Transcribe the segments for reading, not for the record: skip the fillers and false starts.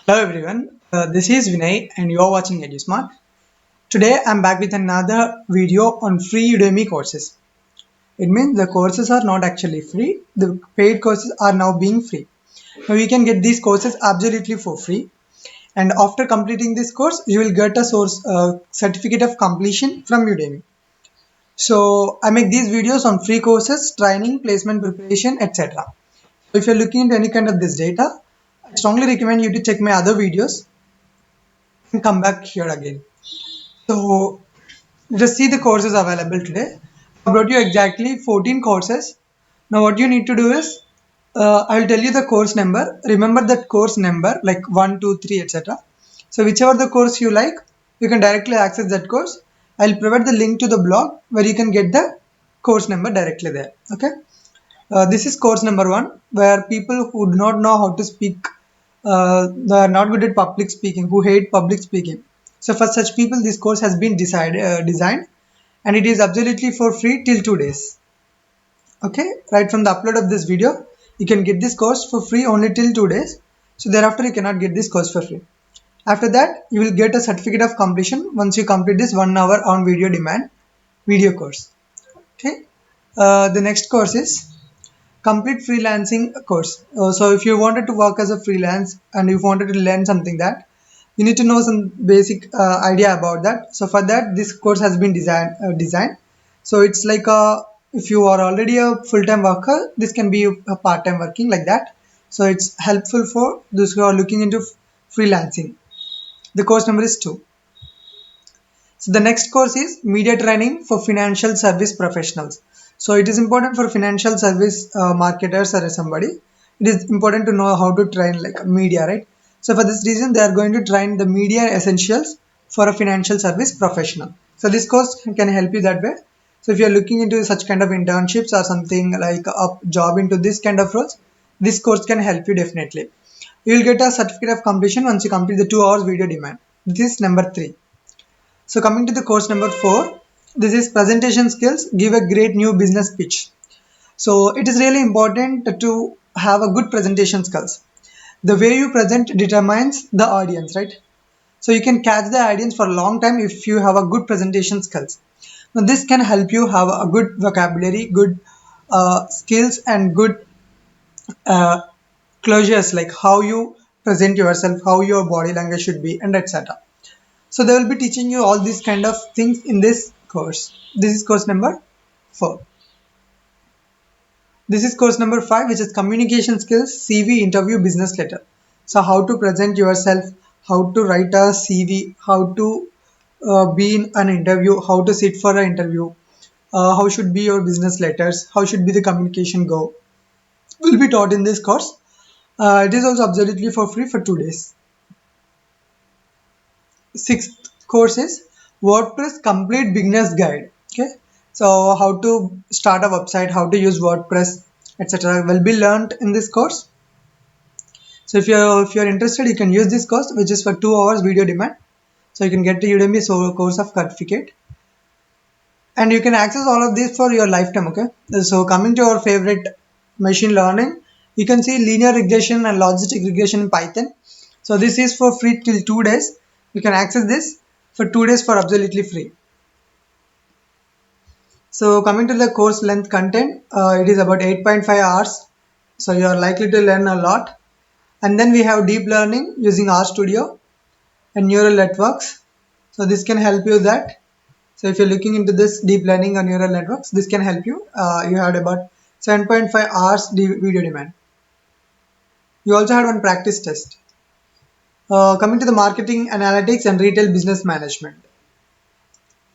Hello everyone, this is Vinay and you are watching EduSmart. Today I'm back with another video on free Udemy courses. It means the courses are not actually free, the paid courses are now being free. Now you can get these courses absolutely for free, and after completing this course you will get a certificate of completion from Udemy. So I make these videos on free courses, training, placement preparation, etc. So if you're looking into any kind of this data, I strongly recommend you to check my other videos and come back here again. So just see the courses available today. I brought you exactly 14 courses. Now what you need to do is, I'll tell you the course number. Remember that course number like 1, 2, 3, etc. So whichever the course you like, you can directly access that course. I'll provide the link to the blog where you can get the course number directly there. Okay. This is course number 1, where people who do not know how to speak, they are not good at public speaking, who hate public speaking. So for such people, this course has been designed, and it is absolutely for free till 2 days. Okay, right from the upload of this video, you can get this course for free only till 2 days. So thereafter, you cannot get this course for free. After that, you will get a certificate of completion once you complete this 1 hour on video demand video course. Okay, the next course is complete freelancing course. So if you wanted to work as a freelance and if you wanted to learn something that you need to know some basic idea about that. So for that, this course has been designed. So it's like if you are already a full-time worker, this can be a part-time working like that. So it's helpful for those who are looking into freelancing. The course number is 2. So the next course is media training for financial service professionals. So it is important for financial service marketers or somebody. It is important to know how to train like media, right? So for this reason, they are going to train the media essentials for a financial service professional. So this course can help you that way. So if you are looking into such kind of internships or something like a job into this kind of roles, this course can help you definitely. You will get a certificate of completion once you complete the 2 hours video demand. This is number 3. So coming to the course number 4, this is presentation skills, give a great new business pitch. So it is really important to have a good presentation skills. The way you present determines the audience, right? So you can catch the audience for a long time if you have a good presentation skills. Now this can help you have a good vocabulary, good skills and good uh, closures, like how you present yourself, how your body language should be, and etc. So they will be teaching you all these kind of things in this course. This is course number 4. This is course number 5, which is communication skills, CV, interview, business letter. So how to present yourself, how to write a CV, how to be in an interview, how to sit for an interview, how should be your business letters, how should be the communication go, will be taught in this course. It is also absolutely for free for 2 days. Sixth course is WordPress Complete Beginner's Guide. Okay, so how to start a website, how to use WordPress, etc. will be learned in this course. So if you're interested, you can use this course, which is for 2 hours video demand. So you can get the Udemy course of certificate, and you can access all of this for your lifetime. Okay, so coming to our favorite machine learning, you can see linear regression and logistic regression in Python. So this is for free till 2 days. You can access this for 2 days for absolutely free. So coming to the course length content, it is about 8.5 hours. So you are likely to learn a lot. And then we have deep learning using RStudio and neural networks. So this can help you that. So if you're looking into this deep learning or neural networks, this can help you. You had about 7.5 hours video demand. You also had one practice test. Coming to the marketing analytics and retail business management.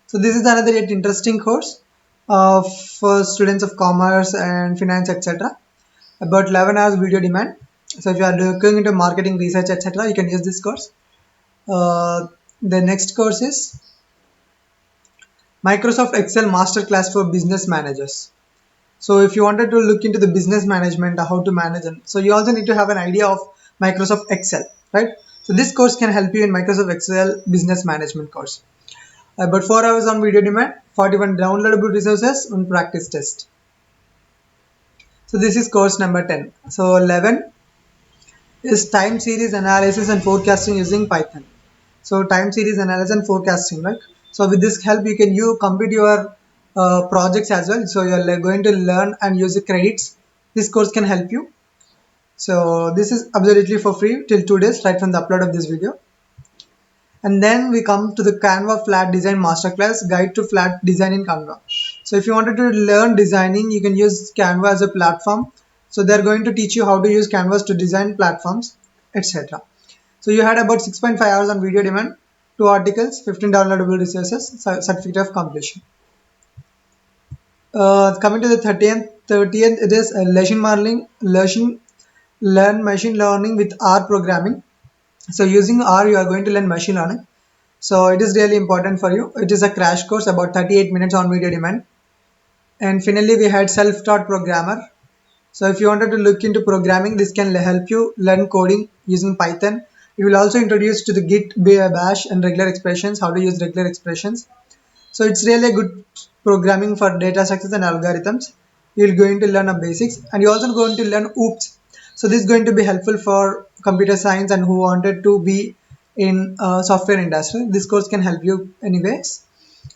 So this is another yet interesting course for students of commerce and finance, etc. About 11 hours video demand. So if you are looking into marketing research, etc., you can use this course. The next course is Microsoft Excel Masterclass for business managers. So if you wanted to look into the business management, how to manage them, so you also need to have an idea of Microsoft Excel, right? So this course can help you in Microsoft Excel business management course. About 4 hours on video demand, 41 downloadable resources, and practice test. So this is course number 10. So 11, is time series analysis and forecasting using Python. So time series analysis and forecasting, right? So with this help, you complete your projects as well. So you're going to learn and use the credits. This course can help you. So this is absolutely for free till 2 days, right from the upload of this video. And then we come to the Canva Flat Design Masterclass Guide to Flat Design in Canva. So if you wanted to learn designing, you can use Canva as a platform. So they're going to teach you how to use Canvas to design platforms, etc. So you had about 6.5 hours on video demand, 2 articles, 15 downloadable resources, certificate of completion. Coming to the 30th, it is learn machine learning with R programming. So using R, you are going to learn machine learning. So it is really important for you. It is a crash course about 38 minutes on video demand. And finally, we had self-taught programmer. So if you wanted to look into programming, this can help you learn coding using Python. It will also introduce to the Git, Bash and regular expressions, how to use regular expressions. So it's really a good programming for data structures and algorithms. You're going to learn the basics and you're also going to learn OOPS. So this is going to be helpful for computer science and who wanted to be in software industry. This course can help you anyways.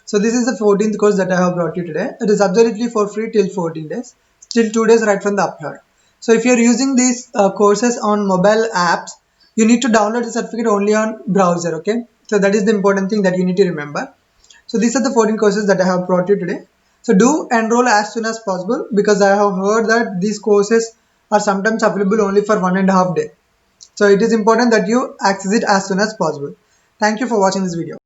So this is the 14th course that I have brought you today. It is absolutely for free till 14 days, till 2 days right from the upload. So if you're using these courses on mobile apps, you need to download the certificate only on browser, okay? So that is the important thing that you need to remember. So these are the 14 courses that I have brought you today. So do enroll as soon as possible because I have heard that these courses are sometimes available only for 1.5 days. So it is important that you access it as soon as possible. Thank you for watching this video.